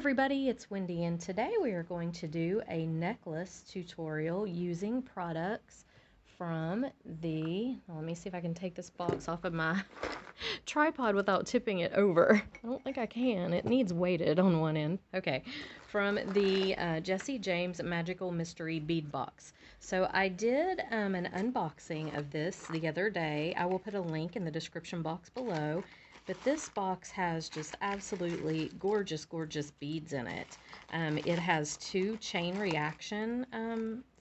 everybody, it's Wendy, and today we are going to do a necklace tutorial using products from let me see if I can take this box off of my tripod without tipping it over. I don't think I can. It needs weighted on one end. Okay, from the Jesse James Magical Mystery Bead Box. So I did an unboxing of this the other day. I will put a link in the description box below. But this box has just absolutely gorgeous, gorgeous beads in it. It has two chain reaction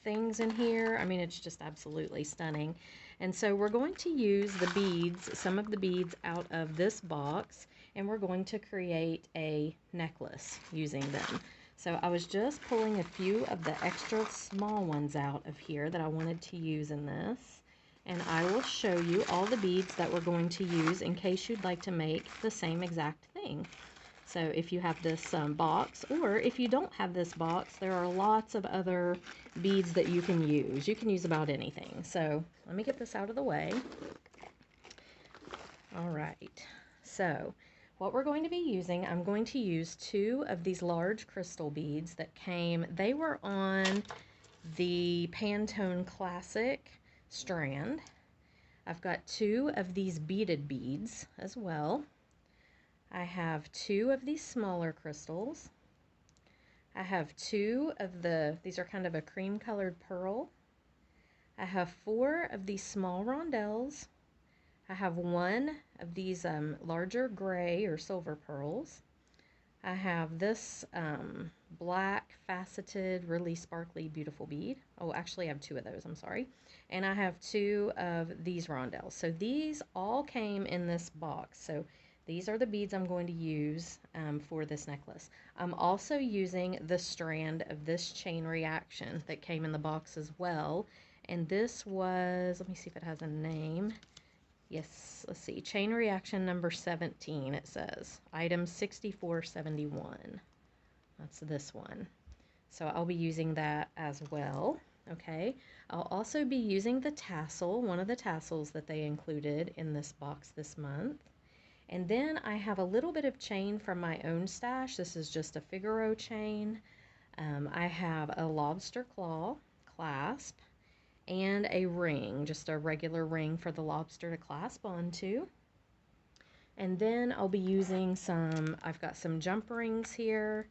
things in here. I mean, it's just absolutely stunning. And so we're going to use the beads, some of the beads out of this box, and we're going to create a necklace using them. So I was just pulling a few of the extra small ones out of here that I wanted to use in this. And I will show you all the beads that we're going to use in case you'd like to make the same exact thing. So if you have this box, or if you don't have this box, there are lots of other beads that you can use. You can use about anything. So let me get this out of the way. All right. So what we're going to be using, I'm going to use two of these large crystal beads that came. They were on the Pantone Classic strand. I've got two of these beaded beads as well. I have two of these smaller crystals. I have two of these are kind of a cream colored pearl. I have four of these small rondelles. I have one of these larger gray or silver pearls. I have this black faceted, really sparkly, beautiful bead. Oh, actually I have two of those, I'm sorry. And I have two of these rondelles. So these all came in this box. So these are the beads I'm going to use for this necklace. I'm also using the strand of this chain reaction that came in the box as well. And this was, let me see if it has a name. Yes, let's see, chain reaction number 17, it says. Item 6471. That's this one. So I'll be using that as well. Okay. I'll also be using the tassel, one of the tassels that they included in this box this month. And then I have a little bit of chain from my own stash. This is just a Figaro chain. I have a lobster claw clasp and a ring, just a regular ring for the lobster to clasp onto. And then I'll be using I've got some jump rings here.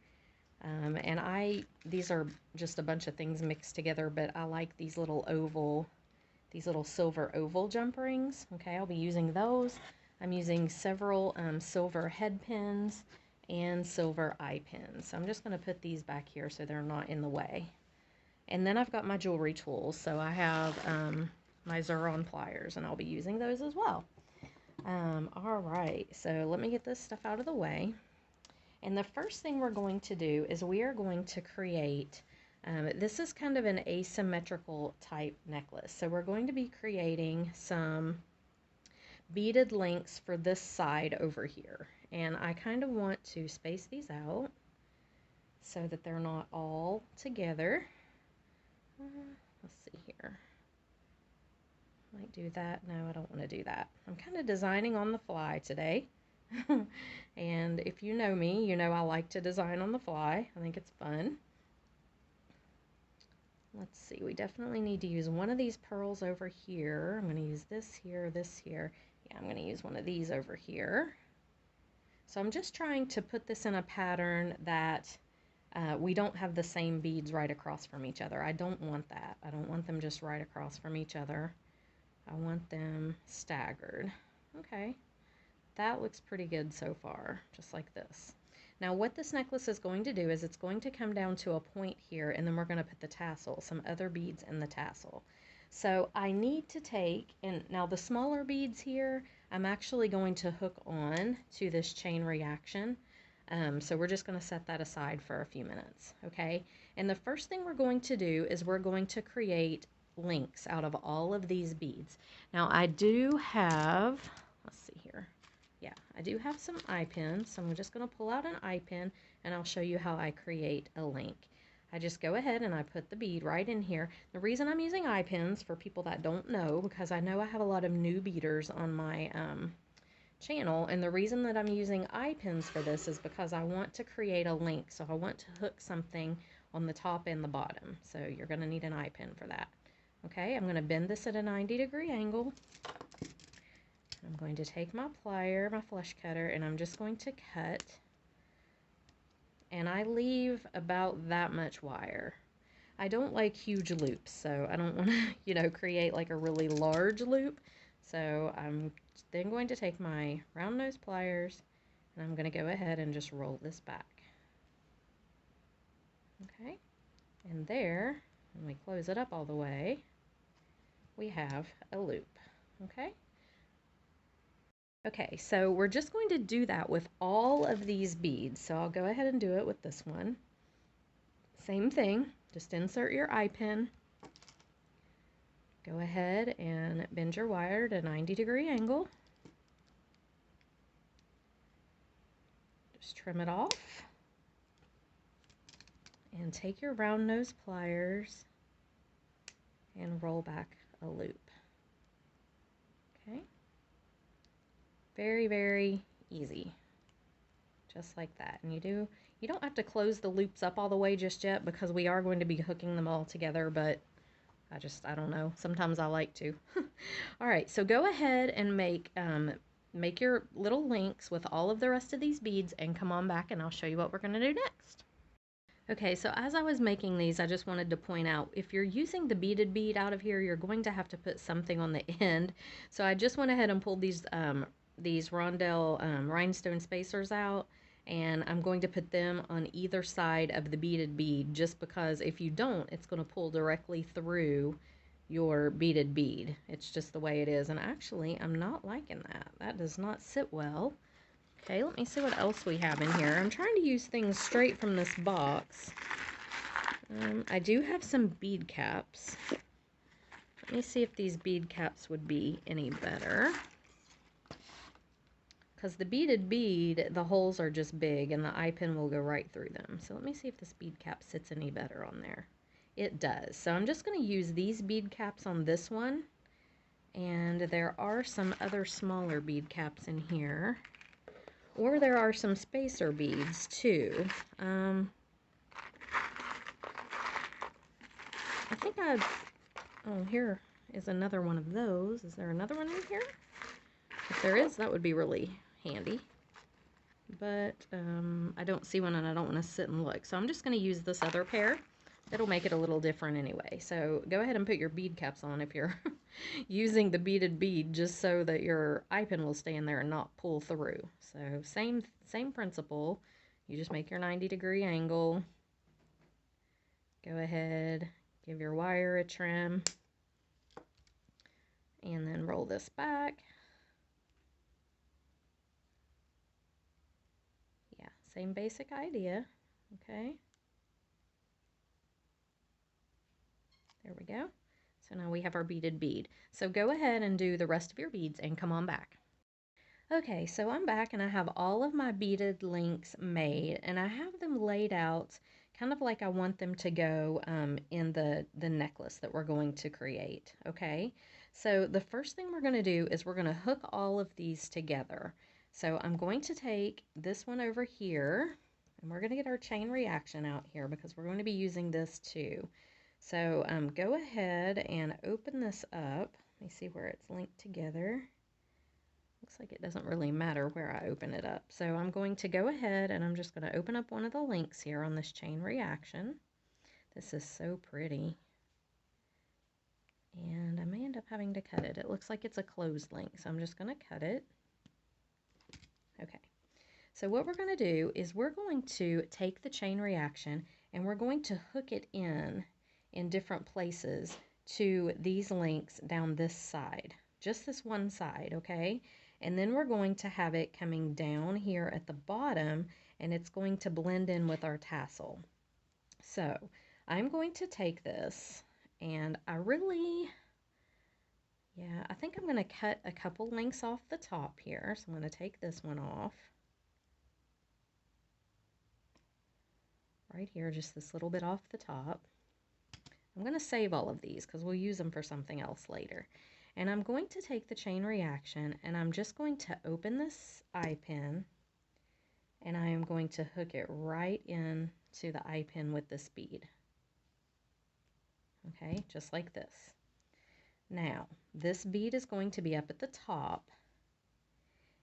And these are just a bunch of things mixed together, but I like these little silver oval jump rings. Okay, I'll be using those. I'm using several silver head pins and silver eye pins. So I'm just going to put these back here so they're not in the way. And then I've got my jewelry tools. So I have my Xuron pliers, and I'll be using those as well. All right, so let me get this stuff out of the way. And the first thing we're going to do is we are going to create, this is kind of an asymmetrical type necklace. So we're going to be creating some beaded links for this side over here. And I kind of want to space these out so that they're not all together. Let's see here. Might do that. No, I don't want to do that. I'm kind of designing on the fly today. And if you know me, you know I like to design on the fly. I think it's fun. Let's see. We definitely need to use one of these pearls over here. I'm going to use this here, this here. Yeah, I'm going to use one of these over here. So I'm just trying to put this in a pattern that we don't have the same beads right across from each other. I don't want that. I don't want them just right across from each other. I want them staggered. Okay, that looks pretty good so far, just like this. Now what this necklace is going to do is it's going to come down to a point here, and then we're going to put the tassel, some other beads in the tassel. So I need to take, and now the smaller beads here, I'm actually going to hook on to this chain reaction. So we're just going to set that aside for a few minutes, okay? And the first thing we're going to do is we're going to create links out of all of these beads. Now I do have, let's see here. Yeah, I do have some eye pins, so I'm just going to pull out an eye pin and I'll show you how I create a link. I just go ahead and I put the bead right in here. The reason I'm using eye pins, for people that don't know, because I know I have a lot of new beaders on my channel, and the reason that I'm using eye pins for this is because I want to create a link. So I want to hook something on the top and the bottom. So you're going to need an eye pin for that. Okay, I'm going to bend this at a 90-degree angle. I'm going to take my plier, my flush cutter, and I'm just going to cut. And I leave about that much wire. I don't like huge loops, so I don't want to, you know, create like a really large loop. So I'm then going to take my round nose pliers and I'm going to go ahead and just roll this back. Okay, and there, when we close it up all the way, we have a loop. Okay. Okay, so we're just going to do that with all of these beads. So I'll go ahead and do it with this one. Same thing, just insert your eye pin. Go ahead and bend your wire at a 90-degree angle. Just trim it off. And take your round nose pliers and roll back a loop. Okay? Very, very easy. Just like that. And you don't have to close the loops up all the way just yet because we are going to be hooking them all together, but I don't know. Sometimes I like to. All right, so go ahead and make your little links with all of the rest of these beads and come on back and I'll show you what we're going to do next. Okay, so as I was making these, I just wanted to point out, if you're using the beaded bead out of here, you're going to have to put something on the end. So I just went ahead and pulled these rondelle rhinestone spacers out, and I'm going to put them on either side of the beaded bead, just because if you don't, it's going to pull directly through your beaded bead. It's just the way it is, and actually, I'm not liking that. That does not sit well. Okay, let me see what else we have in here. I'm trying to use things straight from this box. I do have some bead caps. Let me see if these bead caps would be any better. Because the beaded bead, the holes are just big and the eye pin will go right through them. So let me see if this bead cap sits any better on there. It does. So I'm just going to use these bead caps on this one. And there are some other smaller bead caps in here. Or there are some spacer beads too. I think oh, here is another one of those. Is there another one in here? If there is, that would be really handy. But I don't see one and I don't want to sit and look. So I'm just going to use this other pair. It'll make it a little different anyway. So go ahead and put your bead caps on if you're using the beaded bead, just so that your eye pin will stay in there and not pull through. So same principle. You just make your 90-degree angle. Go ahead, give your wire a trim, and then roll this back. Yeah, same basic idea. Okay. There we go. So now we have our beaded bead. So go ahead and do the rest of your beads and come on back. Okay, so I'm back and I have all of my beaded links made, and I have them laid out kind of like I want them to go in the necklace that we're going to create. Okay, so the first thing we're going to do is we're going to hook all of these together. So I'm going to take this one over here, and we're going to get our chain reaction out here because we're going to be using this too. So go ahead and open this up. Let me see where it's linked together. Looks like it doesn't really matter where I open it up. So I'm going to go ahead and I'm just going to open up one of the links here on this chain reaction. This is so pretty. And I may end up having to cut it. It looks like it's a closed link, so I'm just going to cut it. Okay. So what we're going to do is we're going to take the chain reaction and we're going to hook it in different places to these links down this side. Just this one side, okay? And then we're going to have it coming down here at the bottom, and it's going to blend in with our tassel. So I'm going to take this, and I think I'm going to cut a couple links off the top here. So I'm going to take this one off. Right here, just this little bit off the top. I'm going to save all of these because we'll use them for something else later. And I'm going to take the chain reaction and I'm just going to open this eye pin and I am going to hook it right in to the eye pin with this bead. Okay, just like this. Now, this bead is going to be up at the top,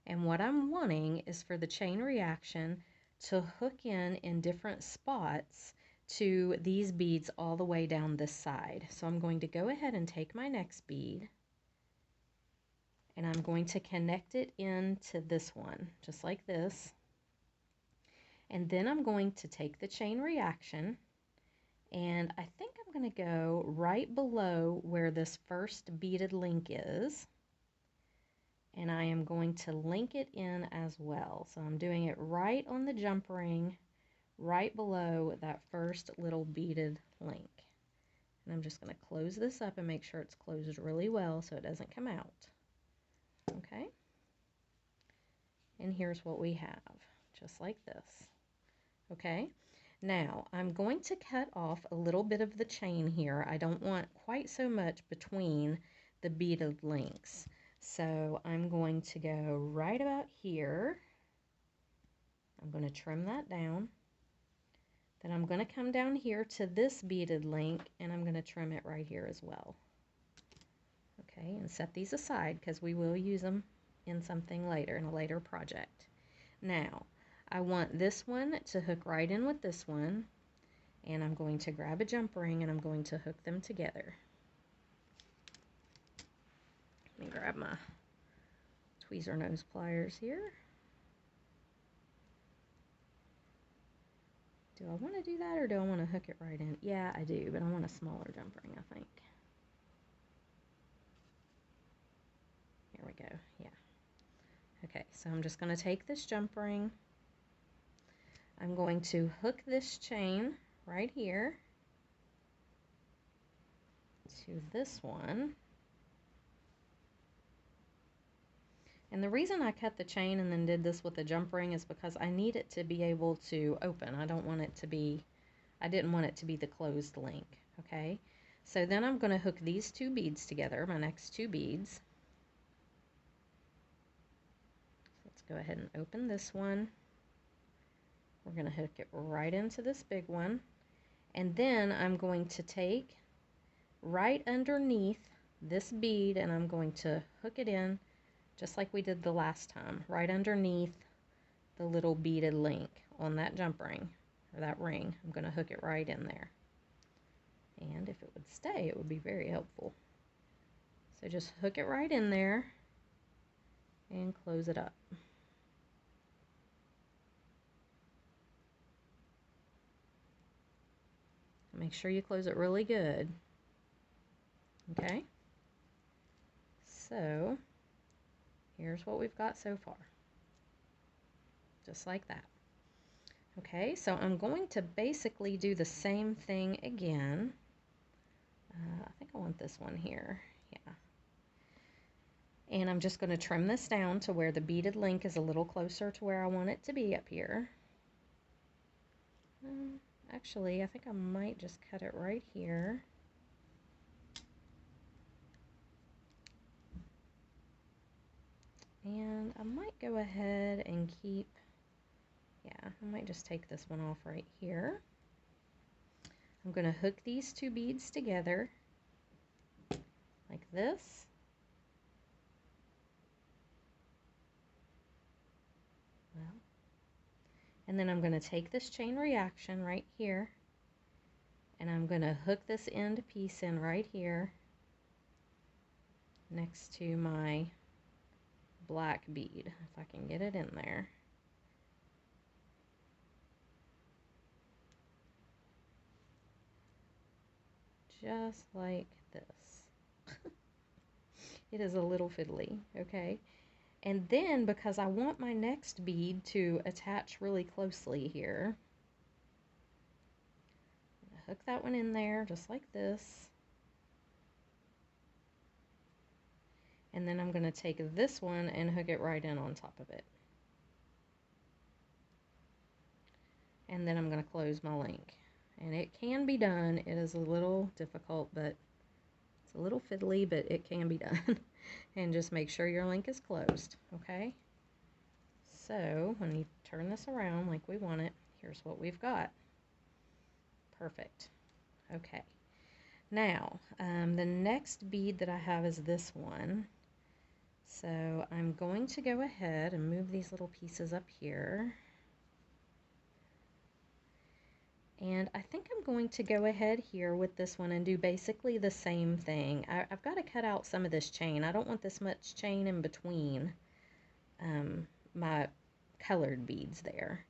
and what I'm wanting is for the chain reaction to hook in different spots to these beads all the way down this side. So I'm going to go ahead and take my next bead and I'm going to connect it into this one, just like this. And then I'm going to take the chain reaction and I think I'm going to go right below where this first beaded link is. And I am going to link it in as well. So I'm doing it right on the jump ring, right below that first little beaded link. And I'm just going to close this up and make sure it's closed really well so it doesn't come out. Okay? And here's what we have, just like this. Okay? Now, I'm going to cut off a little bit of the chain here. I don't want quite so much between the beaded links. So I'm going to go right about here. I'm going to trim that down. Then I'm going to come down here to this beaded link and I'm going to trim it right here as well. Okay, and set these aside because we will use them in something later, in a later project. Now, I want this one to hook right in with this one, and I'm going to grab a jump ring and I'm going to hook them together. Let me grab my tweezer nose pliers here. Do I want to do that or do I want to hook it right in? Yeah, I do, but I want a smaller jump ring, I think. Here we go, yeah. Okay, so I'm just going to take this jump ring. I'm going to hook this chain right here to this one. And the reason I cut the chain and then did this with the jump ring is because I need it to be able to open. I don't want it to be, I didn't want it to be the closed link, okay? So then I'm going to hook these two beads together, my next two beads. Let's go ahead and open this one. We're going to hook it right into this big one. And then I'm going to take right underneath this bead and I'm going to hook it in just like we did the last time, right underneath the little beaded link on that jump ring, or that ring. I'm going to hook it right in there. And if it would stay, it would be very helpful. So just hook it right in there and close it up. Make sure you close it really good. Okay? So, here's what we've got so far. Just like that. Okay, so I'm going to basically do the same thing again. I think I want this one here. Yeah. And I'm just going to trim this down to where the beaded link is a little closer to where I want it to be up here. Actually, I think I might just cut it right here. And I might go ahead and keep, yeah, I might just take this one off right here. I'm going to hook these two beads together like this. Well, and then I'm going to take this chain reaction right here and I'm going to hook this end piece in right here next to my black bead, if I can get it in there. Just like this. It is a little fiddly, okay? And then, because I want my next bead to attach really closely here, I'm going to hook that one in there just like this. And then I'm going to take this one and hook it right in on top of it. And then I'm going to close my link. And it can be done. It is a little difficult, but it's a little fiddly, but it can be done. And just make sure your link is closed, okay? So when you turn this around like we want it, here's what we've got. Perfect. Okay. Now, the next bead that I have is this one. So I'm going to go ahead and move these little pieces up here. And I think I'm going to go ahead here with this one and do basically the same thing. I've got to cut out some of this chain. I don't want this much chain in between my colored beads there.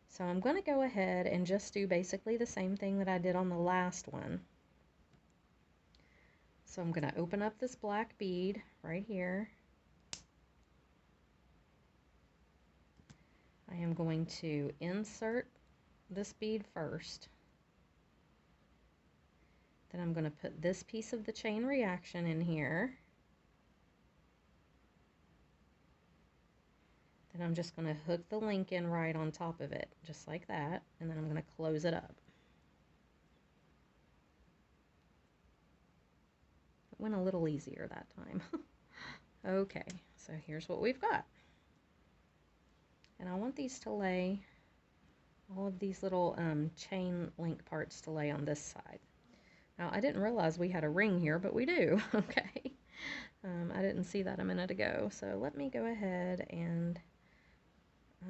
So I'm going to go ahead and just do basically the same thing that I did on the last one. So I'm going to open up this black bead right here. I am going to insert this bead first. Then I'm going to put this piece of the chain reaction in here. Then I'm just going to hook the link in right on top of it, just like that, and then I'm going to close it up. It went a little easier that time. Okay, so here's what we've got. And I want these to lay, all of these little chain link parts to lay on this side. Now, I didn't realize we had a ring here, but we do, okay? I didn't see that a minute ago, so let me go ahead and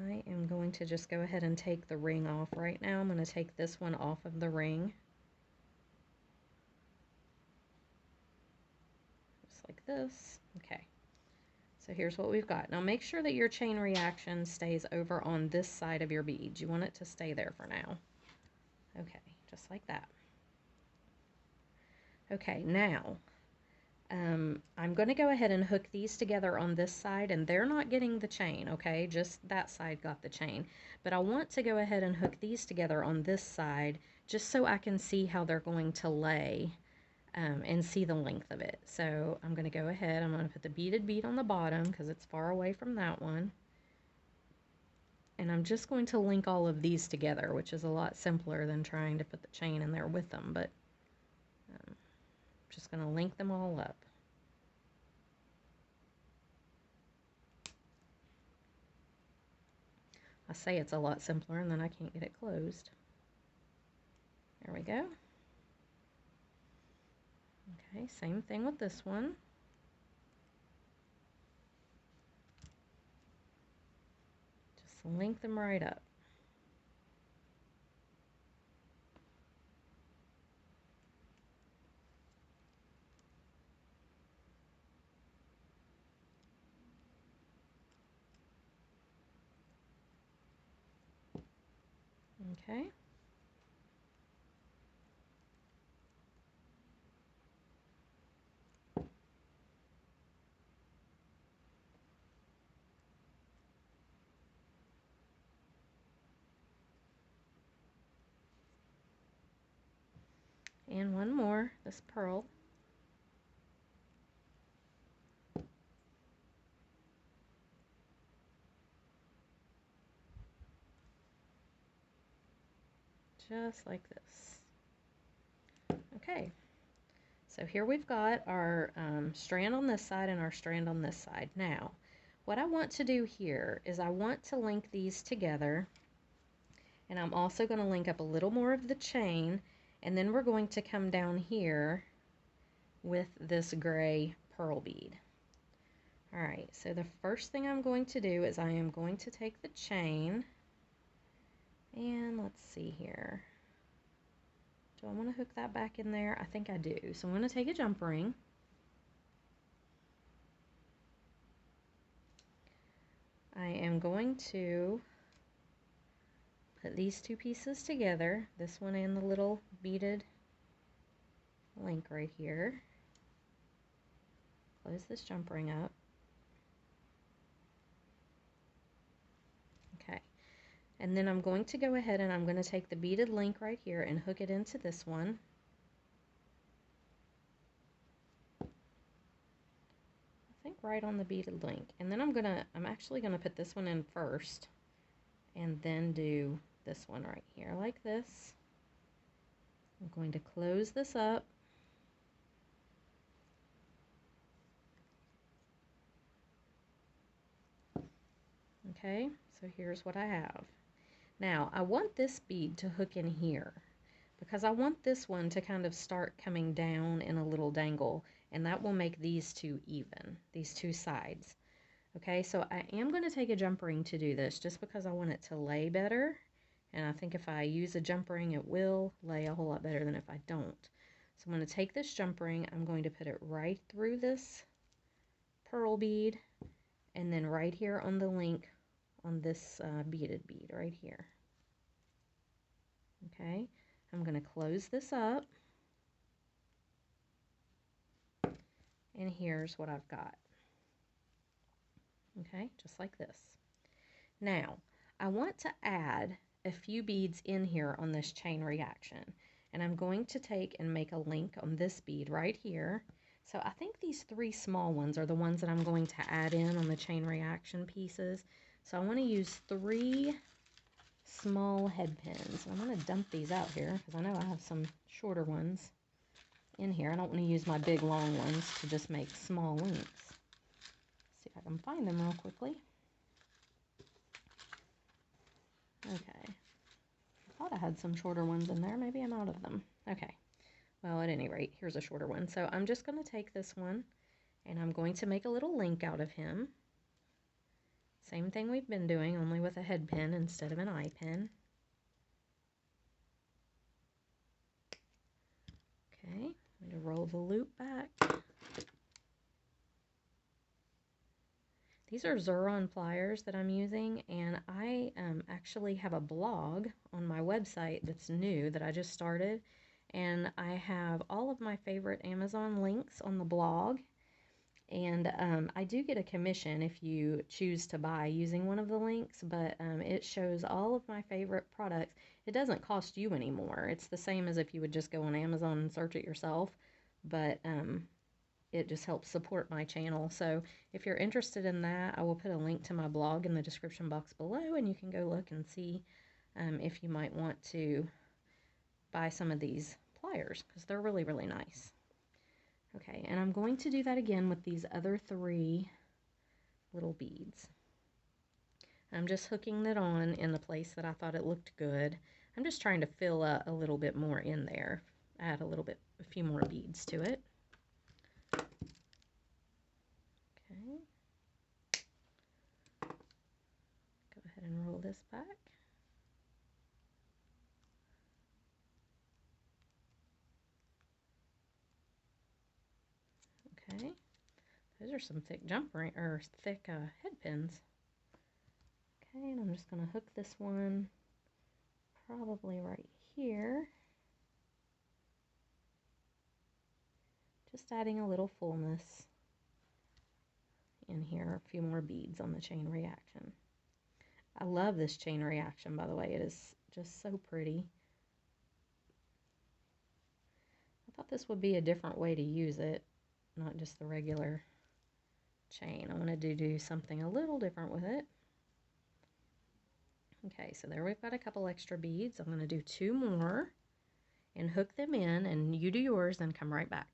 I am going to just go ahead and take the ring off right now. I'm going to take this one off of the ring. Just like this. Okay. So here's what we've got. Now make sure that your chain reaction stays over on this side of your beads. You want it to stay there for now. Okay, just like that. Okay, now I'm going to go ahead and hook these together on this side, and they're not getting the chain, okay? Just that side got the chain. But I want to go ahead and hook these together on this side just so I can see how they're going to lay and see the length of it. So I'm going to go ahead, I'm going to put the beaded bead on the bottom because it's far away from that one. And I'm just going to link all of these together, which is a lot simpler than trying to put the chain in there with them, but just going to link them all up. I say it's a lot simpler and then I can't get it closed. There we go. Okay, same thing with this one. Just link them right up. Okay. And one more, this pearl. Just like this. Okay. So here we've got our strand on this side and our strand on this side. Now, what I want to do here is I want to link these together, and I'm also going to link up a little more of the chain, and then we're going to come down here with this gray pearl bead. Alright, so the first thing I'm going to do is I am going to take the chain, and let's see here. Do I want to hook that back in there? I think I do. So I'm going to take a jump ring. I am going to put these two pieces together, this one and the little beaded link right here. Close this jump ring up. Okay. And then I'm going to go ahead and I'm going to take the beaded link right here and hook it into this one. I think right on the beaded link. And then I'm actually going to put this one in first and then do this one right here like this. I'm going to close this up. Okay, so here's what I have. Now, I want this bead to hook in here because I want this one to kind of start coming down in a little dangle, and that will make these two even, these two sides. Okay, so I am going to take a jump ring to do this just because I want it to lay better, and I think if I use a jump ring it will lay a whole lot better than if I don't. So I'm going to take this jump ring, I'm going to put it right through this pearl bead, and then right here on the link on this beaded bead right here. Okay, I'm going to close this up, and here's what I've got. Okay, just like this. Now, I want to add a few beads in here on this chain reaction, and I'm going to take and make a link on this bead right here. So I think these three small ones are the ones that I'm going to add in on the chain reaction pieces. So I want to use 3 small head pins. I'm going to dump these out here because I know I have some shorter ones in here. I don't want to use my big long ones to just make small links. See if I can find them real quickly. Okay. I thought I had some shorter ones in there. Maybe I'm out of them. Okay. Well, at any rate, here's a shorter one. So I'm just going to take this one and I'm going to make a little link out of him. Same thing we've been doing, only with a head pin instead of an eye pin. Okay, I'm going to roll the loop back. These are Zuron pliers that I'm using, and I actually have a blog on my website that's new that I just started, and I have all of my favorite Amazon links on the blog, and I do get a commission if you choose to buy using one of the links, but it shows all of my favorite products. It doesn't cost you anymore. It's the same as if you would just go on Amazon and search it yourself, but it just helps support my channel. So if you're interested in that, I will put a link to my blog in the description box below, and you can go look and see if you might want to buy some of these pliers because they're really, really nice. Okay, and I'm going to do that again with these other 3 little beads. I'm just hooking that on in the place that I thought it looked good. I'm just trying to fill a little bit more in there, add a few more beads to it. Okay. Go ahead and roll this back. Okay. Those are some thick thick head pins. Okay, and I'm just going to hook this one probably right here. Just adding a little fullness in here, a few more beads on the chain reaction. I love this chain reaction, by the way. It is just so pretty. I thought this would be a different way to use it, not just the regular chain. I wanted to do something a little different with it. Okay, so there we've got a couple extra beads. I'm going to do 2 more and hook them in, and you do yours, then come right back.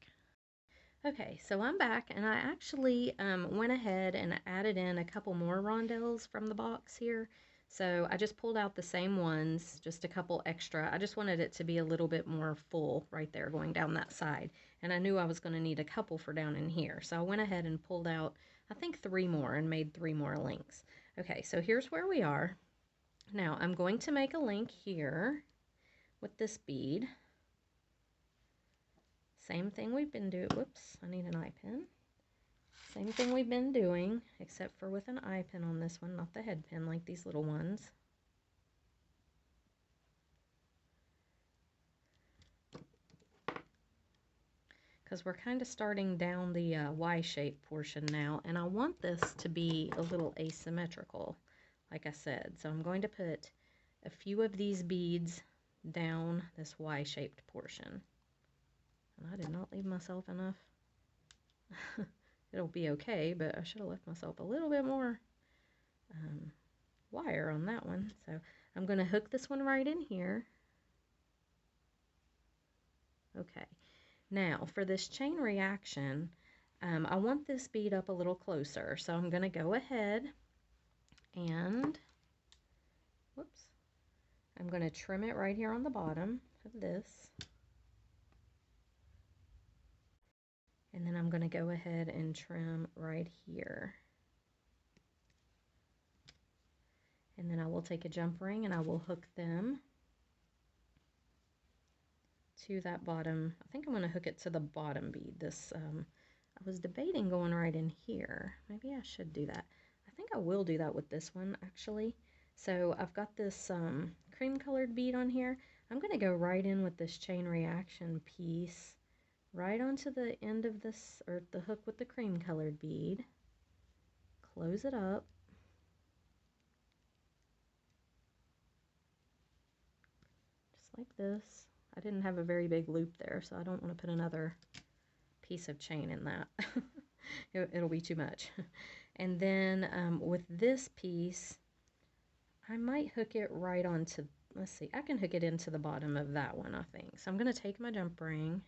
Okay, so I'm back, and I actually went ahead and added in a couple more rondelles from the box here. So I just pulled out the same ones, just a couple extra. I just wanted it to be a little bit more full right there going down that side. And I knew I was going to need a couple for down in here. So I went ahead and pulled out, I think 3 more and made 3 more links. Okay, so here's where we are. Now I'm going to make a link here with this bead. Same thing we've been doing. Whoops, I need an eye pin. Same thing we've been doing, except for with an eye pin on this one, not the head pin like these little ones. Because we're kind of starting down the Y-shaped portion now, and I want this to be a little asymmetrical, like I said. So I'm going to put a few of these beads down this Y-shaped portion. And I did not leave myself enough. It'll be okay, but I should have left myself a little bit more wire on that one. So I'm going to hook this one right in here. Okay, now for this chain reaction, I want this bead up a little closer, so I'm going to go ahead And, whoops, I'm going to trim it right here on the bottom of this. And then I'm going to go ahead and trim right here. And then I will take a jump ring and I will hook them to that bottom. I think I'm going to hook it to the bottom bead. This, I was debating going right in here. Maybe I should do that. I think I will do that with this one actually. So I've got this cream colored bead on here. I'm going to go right in with this chain reaction piece right onto the end of this, or the hook with the cream colored bead. Close it up. Just like this. I didn't have a very big loop there, so I don't want to put another piece of chain in that. It'll be too much. And then with this piece, I might hook it right onto, let's see, I can hook it into the bottom of that one, I think. So I'm going to take my jump ring,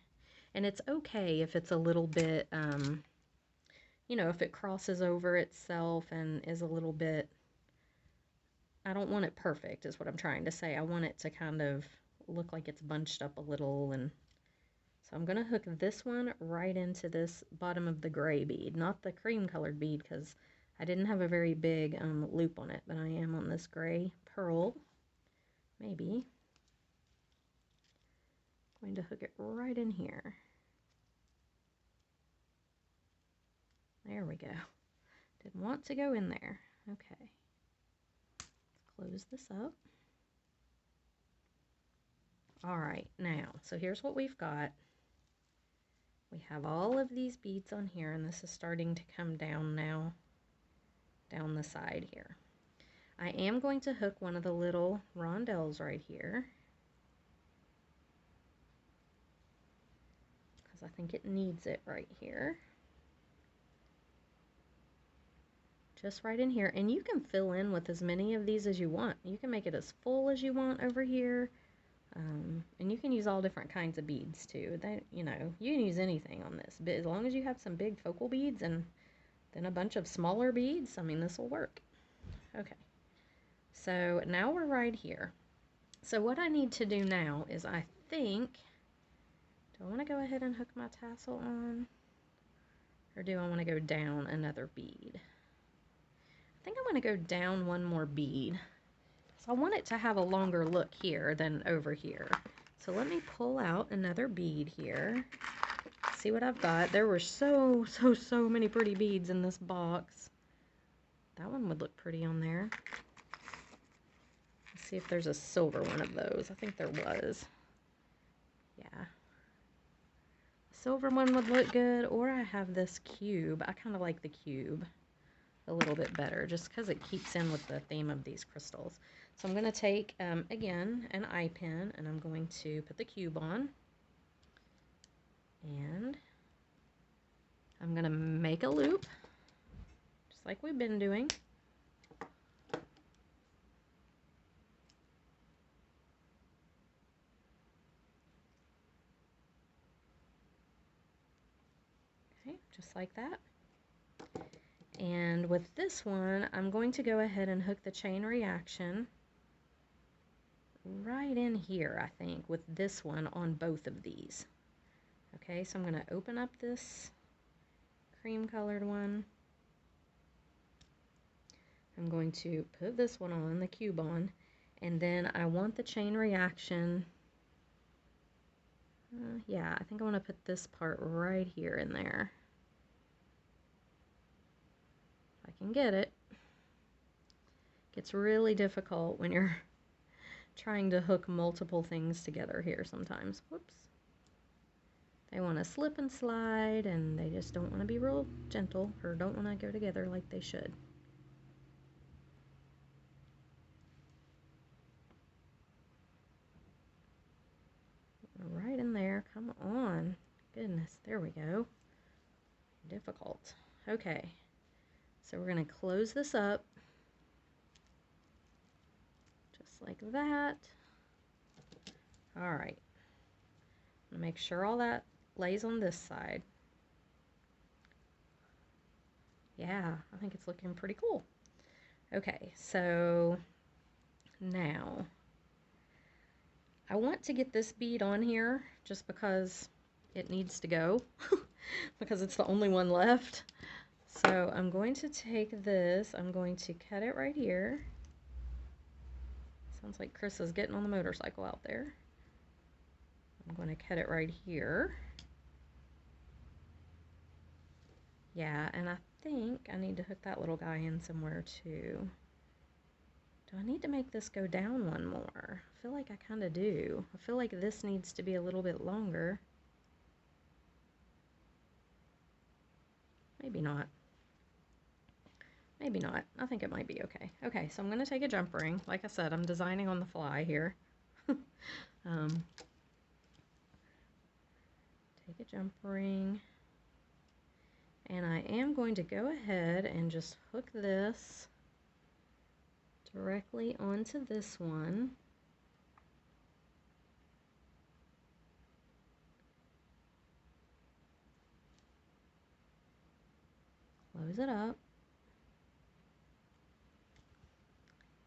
and it's okay if it's a little bit, you know, if it crosses over itself and is a little bit, I don't want it perfect is what I'm trying to say. I want it to kind of look like it's bunched up a little, and so I'm going to hook this one right into this bottom of the gray bead, not the cream colored bead, because I didn't have a very big loop on it, but I am on this gray pearl. Maybe. I'm going to hook it right in here. There we go. Didn't want to go in there. Okay. Let's close this up. All right, now, so here's what we've got. We have all of these beads on here, and this is starting to come down now, down the side here. I am going to hook one of the little rondelles right here, because I think it needs it right here. Just right in here, and you can fill in with as many of these as you want. You can make it as full as you want over here. And you can use all different kinds of beads too. That, you know, you can use anything on this, but as long as you have some big focal beads and then a bunch of smaller beads, I mean, this will work. Okay, so now we're right here. So what I need to do now is, I think, do I want to go ahead and hook my tassel on, or do I want to go down another bead? I think I'm going to go down one more bead. So I want it to have a longer look here than over here. So let me pull out another bead here. See what I've got. There were so many pretty beads in this box. That one would look pretty on there. Let's see if there's a silver one of those. I think there was. Yeah. A silver one would look good, or I have this cube. I kind of like the cube a little bit better, just because it keeps in with the theme of these crystals. So I'm going to take, again, an eye pin, and I'm going to put the cube on. And I'm going to make a loop, just like we've been doing. Okay, just like that. And with this one, I'm going to go ahead and hook the chain reaction right in here, I think, with this one on both of these. Okay, so I'm going to open up this cream colored one. I'm going to put this one on, the cube on, and then I want the chain reaction. Yeah, I think I want to put this part right here in there. If I can get it. Gets really difficult when you're trying to hook multiple things together here sometimes. Whoops. They want to slip and slide, and they just don't want to be real gentle, or don't want to go together like they should. Right in there. Come on. Goodness. There we go. Difficult. Okay. So we're going to close this up. Just like that. All right. I'm going to make sure all that lays on this side. Yeah, I think it's looking pretty cool. Okay, so now I want to get this bead on here just because it needs to go because it's the only one left. So I'm going to take this, I'm going to cut it right here. Sounds like Chris is getting on the motorcycle out there. I'm going to cut it right here. Yeah, and I think I need to hook that little guy in somewhere too. Do I need to make this go down one more? I feel like I kind of do. I feel like this needs to be a little bit longer. Maybe not. Maybe not. I think it might be okay. Okay, so I'm going to take a jump ring. Like I said, I'm designing on the fly here. Take a jump ring. And I am going to go ahead and just hook this directly onto this one. Close it up.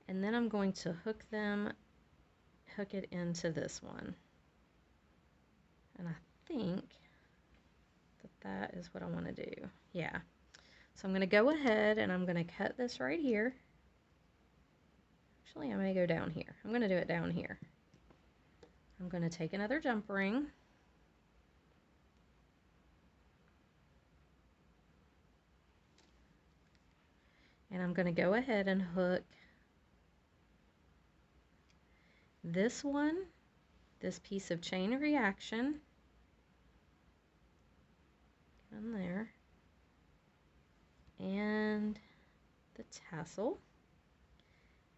And then I'm going to hook it into this one. And I think that is what I want to do. Yeah. So I'm going to go ahead and I'm going to cut this right here. Actually, I may go down here. I'm going to do it down here. I'm going to take another jump ring. And I'm going to go ahead and hook this one, this piece of chain reaction, in there, and the tassel,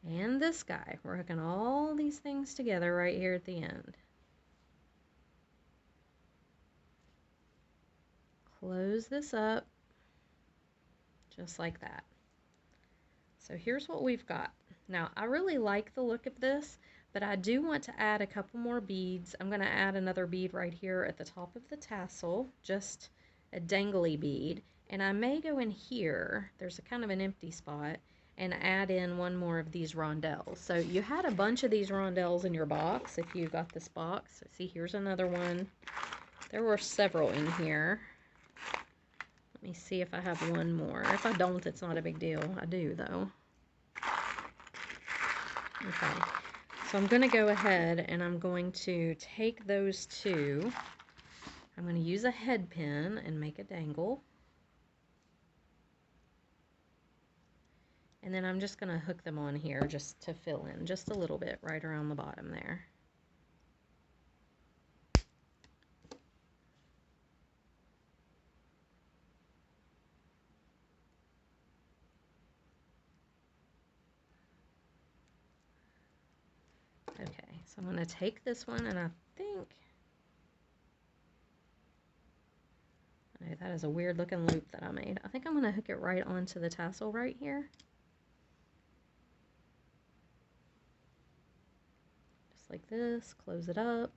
and this guy. We're hooking all these things together right here at the end. Close this up, just like that. So here's what we've got. Now, I really like the look of this, but I do want to add a couple more beads. I'm going to add another bead right here at the top of the tassel, just a dangly bead. And I may go in here, there's a kind of an empty spot, and add in one more of these rondelles. So you had a bunch of these rondelles in your box if you got this box. See, here's another one. There were several in here. Let me see if I have one more. If I don't, it's not a big deal. I do, though. Okay, so I'm going to go ahead and I'm going to take those two. I'm going to use a head pin and make a dangle. And then I'm just going to hook them on here just to fill in just a little bit right around the bottom there. Okay, so I'm going to take this one and I think, oh, that is a weird looking loop that I made. I think I'm going to hook it right onto the tassel right here. Just like this, close it up.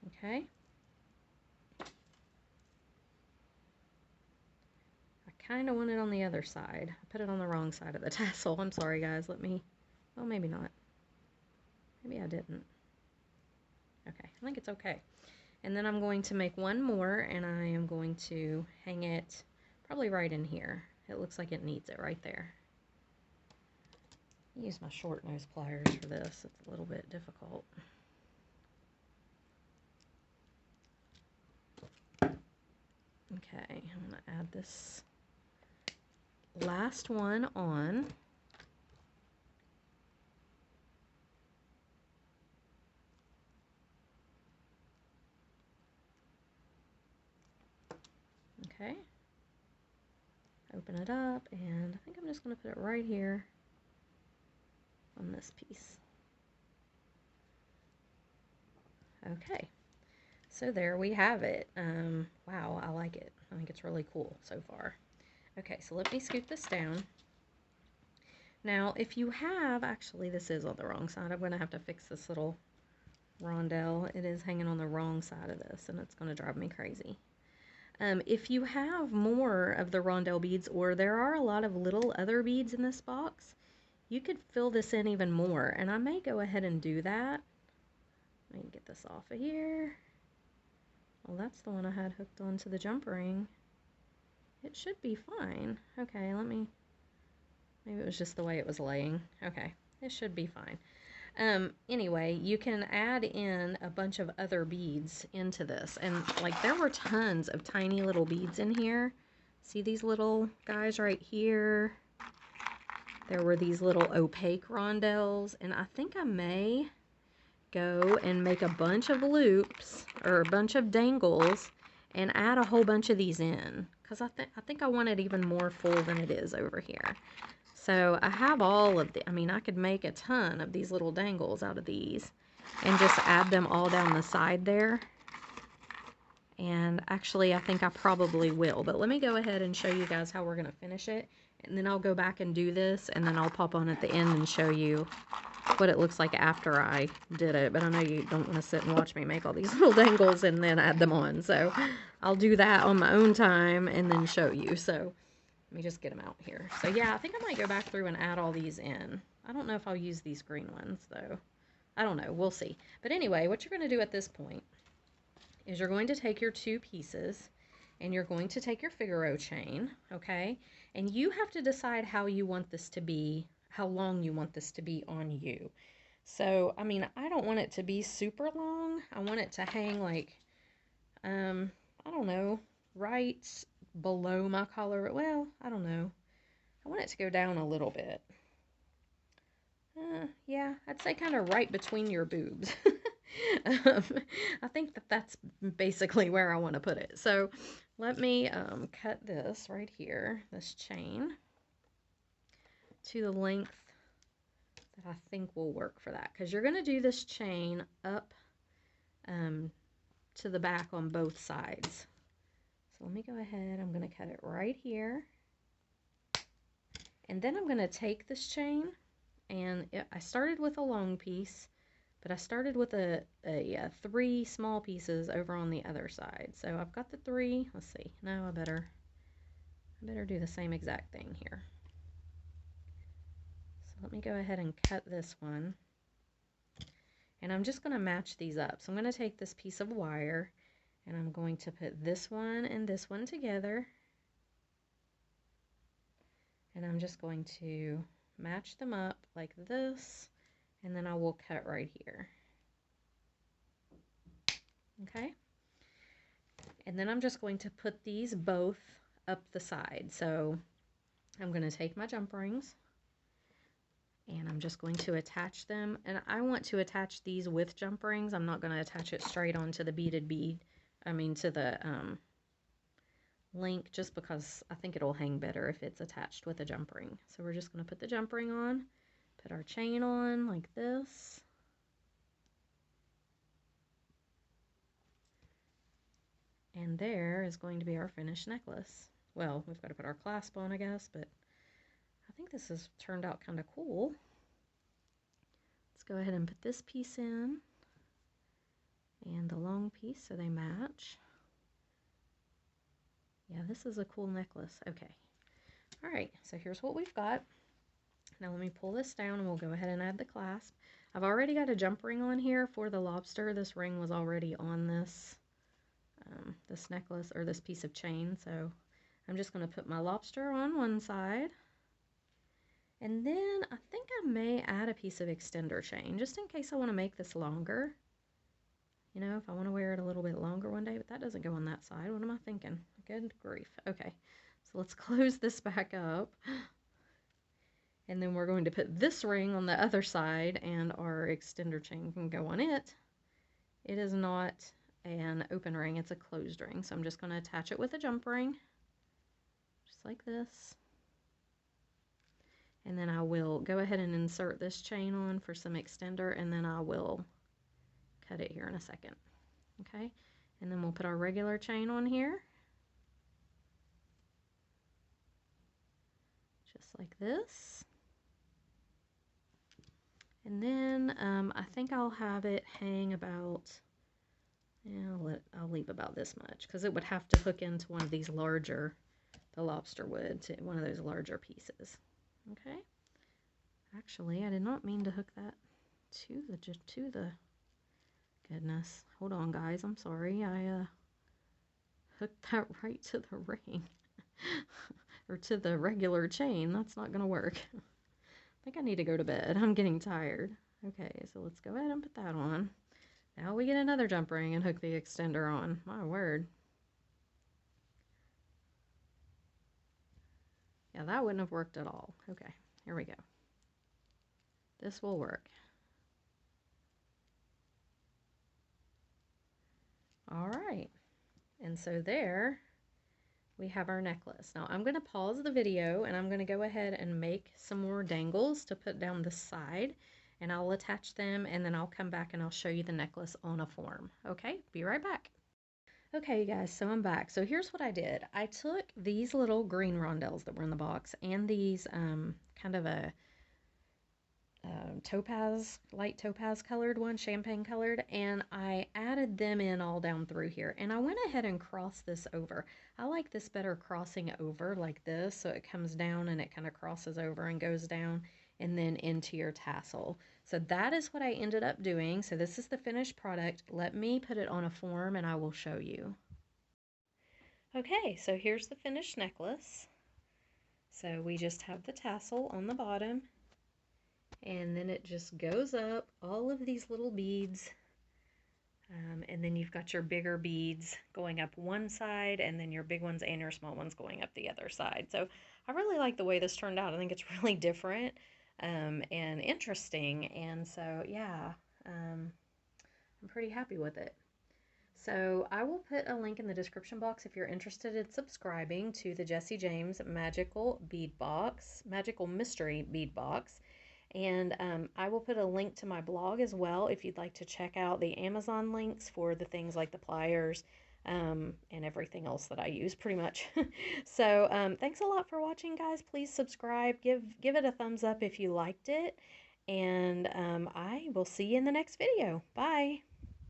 Okay. Kind of want it on the other side. I put it on the wrong side of the tassel. I'm sorry, guys. Let me, well, maybe not. Maybe I didn't. Okay, I think it's okay. And then I'm going to make one more, and I am going to hang it probably right in here. It looks like it needs it right there. I use my short nose pliers for this. It's a little bit difficult. Okay, I'm going to add this last one on. Okay. Open it up, and I think I'm just going to put it right here on this piece. Okay. So there we have it. Wow, I like it. I think it's really cool so far. Okay, so let me scoot this down. Now, if you have, actually this is on the wrong side. I'm going to have to fix this little rondelle. It is hanging on the wrong side of this, and it's going to drive me crazy. If you have more of the rondelle beads, or there are a lot of little other beads in this box, you could fill this in even more, and I may go ahead and do that. Let me get this off of here. Well, that's the one I had hooked onto the jump ring. It should be fine. Okay, maybe it was just the way it was laying. Okay, it should be fine. Anyway, you can add in a bunch of other beads into this. And like there were tons of tiny little beads in here. See these little guys right here? There were these little opaque rondelles. And I think I may go and make a bunch of loops or a bunch of dangles and add a whole bunch of these in. Because I think I want it even more full than it is over here. So I have all of the, I mean, I could make a ton of these little dangles out of these and just add them all down the side there. And actually, I think I probably will. But let me go ahead and show you guys how we're going to finish it. And then I'll go back and do this. And then I'll pop on at the end and show you what it looks like after I did it. But I know you don't want to sit and watch me make all these little dangles and then add them on. So I'll do that on my own time and then show you. So let me just get them out here. So yeah, I think I might go back through and add all these in. I don't know if I'll use these green ones though. I don't know, we'll see. But anyway, what you're going to do at this point is you're going to take your two pieces and you're going to take your Figaro chain, okay? And you have to decide how you want this to be, how long you want this to be on you. So, I mean, I don't want it to be super long. I want it to hang like, I don't know, right below my collar. Well, I don't know. I want it to go down a little bit. Yeah, I'd say kind of right between your boobs. I think that's basically where I want to put it. So let me cut this right here, this chain, to the length that I think will work for that. Because you're going to do this chain up to the back on both sides. So let me go ahead, I'm going to cut it right here. And then I'm going to take this chain, and I started with a long piece, but I started with a 3 small pieces over on the other side. So I've got the 3, let's see, no, I better do the same exact thing here. So let me go ahead and cut this one. And I'm just going to match these up. So I'm going to take this piece of wire, and I'm going to put this one and this one together. And I'm just going to match them up like this, and then I will cut right here. Okay? And then I'm just going to put these both up the side. So I'm going to take my jump rings, and I'm just going to attach them. And I want to attach these with jump rings. I'm not going to attach it straight onto the beaded bead. I mean to the link, just because I think it'll hang better if it's attached with a jump ring. So we're just going to put the jump ring on, put our chain on like this. And there is going to be our finished necklace. Well, we've got to put our clasp on, I guess, but I think this has turned out kind of cool. Let's go ahead and put this piece in and the long piece so they match. Yeah, this is a cool necklace. Okay. All right, so here's what we've got. Now let me pull this down and we'll go ahead and add the clasp. I've already got a jump ring on here for the lobster. This ring was already on this this necklace, or this piece of chain. So I'm just going to put my lobster on one side. And then I think I may add a piece of extender chain, just in case I want to make this longer. You know, if I want to wear it a little bit longer one day, but that doesn't go on that side. What am I thinking? Good grief. Okay, so let's close this back up. And then we're going to put this ring on the other side, and our extender chain can go on it. It is not an open ring, it's a closed ring. So I'm just going to attach it with a jump ring, just like this. And then I will go ahead and insert this chain on for some extender, and then I will cut it here in a second. Okay, and then we'll put our regular chain on here, just like this. And then I think I'll have it hang about, Yeah, I'll leave about this much because it would have to hook into one of these larger, the lobster wood, to one of those larger pieces. Okay. Actually, I did not mean to hook that to the goodness. Hold on, guys. I'm sorry. I hooked that right to the ring or to the regular chain. That's not gonna work. I think I need to go to bed. I'm getting tired. Okay, so let's go ahead and put that on. Now we get another jump ring and hook the extender on. My word. Yeah, that wouldn't have worked at all. Okay, here we go. This will work. All right. And so there we have our necklace. Now I'm going to pause the video and I'm going to go ahead and make some more dangles to put down the side, and I'll attach them and then I'll come back and I'll show you the necklace on a form. Okay, be right back. Okay, you guys, so I'm back. So here's what I did. I took these little green rondelles that were in the box and these kind of a topaz, light topaz colored one, champagne colored, and I added them in all down through here. And I went ahead and crossed this over. I like this better crossing over like this, so it comes down and it kind of crosses over and goes down and then into your tassel. So that is what I ended up doing. So this is the finished product. Let me put it on a form and I will show you. Okay, so here's the finished necklace. So we just have the tassel on the bottom, and then it just goes up, all of these little beads, and then you've got your bigger beads going up one side, and then your big ones and your small ones going up the other side. So I really like the way this turned out. I think it's really different and interesting, and so yeah, I'm pretty happy with it. So I will put a link in the description box if you're interested in subscribing to the Jessie James Magical Bead Box, Magical Mystery Bead Box. And I will put a link to my blog as well if you'd like to check out the Amazon links for the things like the pliers and everything else that I use pretty much. So thanks a lot for watching, guys. Please subscribe. Give it a thumbs up if you liked it. And I will see you in the next video. Bye.